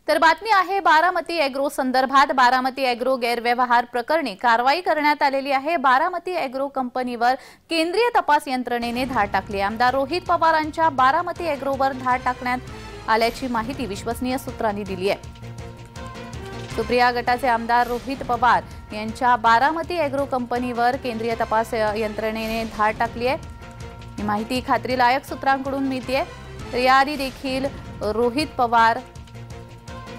तर बातमी आहे बारामती एग्रो संदर्भात। बारामती एग्रो गैरव्यवहार प्रकरणी कारवाई करण्यात आलेली आहे। बारामती एग्रो कंपनीवर केंद्रीय तपास यंत्रणेने धाड टाकली। आमदार रोहित पवारांच्या बारामती एग्रोवर धाड टाकण्यात आल्याची माहिती विश्वसनीय सूत्रांनी दिली आहे। सुप्रिया गटाचे आमदार रोहित पवार यांच्या बारामती एग्रो कंपनीवर केंद्रीय तपास यंत्रणेने धाड टाकली आहे। ही माहिती खात्रीलायक सूत्रांकडून मिळते। तर याआधी देखील रोहित पवार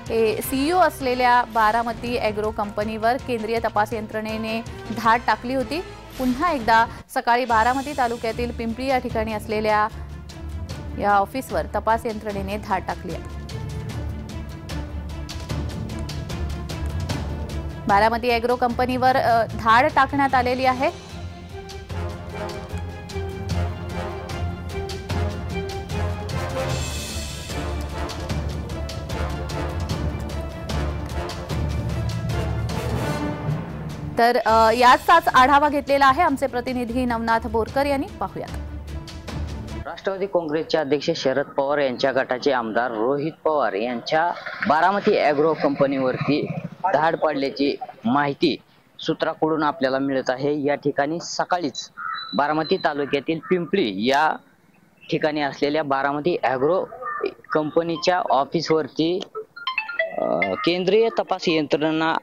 हे सीईओ असलेल्या बारामती एग्रो कंपनीवर केंद्रीय तपास यंत्रणेने धाड टाकली होती। पुन्हा एकदा सकाळी बारामती तालुक्यातील पिंपळी या ठिकाणी असलेल्या या ऑफिसवर तपास यंत्रणेने धाड टाकली आहे। बारामती एग्रो कंपनीवर धाड टाकण्यात आलेली आहे। तर याचाच आढावा घेतलेला आहे आमचे प्रतिनिधी नवनाथ बोरकर यांनी। पाहूयात। राष्ट्रवादी काँग्रेसचे अध्यक्ष शरद पवार यांच्या गटाचे आमदार रोहित पवार यांच्या बारामती एग्रो कंपनीवरती धाड पडल्याची माहिती सूत्राकडून आपल्याला मिळत आहे। या ठिकाणी सकाळीच बारामती तालुक्यातील पिंपळी या ठिकाणी असलेल्या बारामती एग्रो कंपनीच्या ऑफिसवरती केंद्रीय तपास यंत्रणा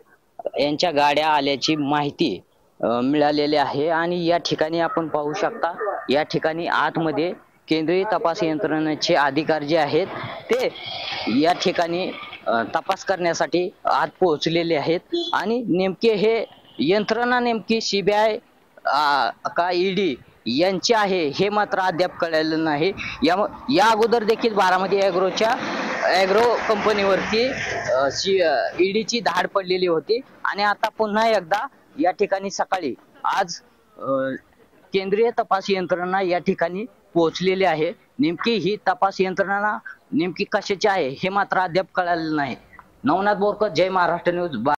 यांच्या गाड्या आल्याची माहिती मिळालेली आहे। आणि या ठिकाणी आपण पाहू शकता, या ठिकाणी आतमध्ये केंद्रीय तपास यंत्रणेचे अधिकारी जे आहेत ते या ठिकाणी तपास करण्यासाठी आत पोहोचलेले आहेत। आणि नेमके हे यंत्रणा नेमकी सीबीआय का ईडी यांची आहे हे मात्र अद्याप कळलेलं नाही। या अगोदर देखील बारामती एग्रो कंपनीवरती ईडीची धाड पडलेली होती आणि आता पुन्हा एकदा या ठिकाणी सकाळी आज केंद्रीय तपास यंत्रणा या ठिकाणी पोहोचलेली आहे। नेमकी ही तपास यंत्रणा नेमकी कशाची आहे हे मात्र अद्याप कळलेलं नाही। नवनाथ बोरकर, जय महाराष्ट्र न्यूज।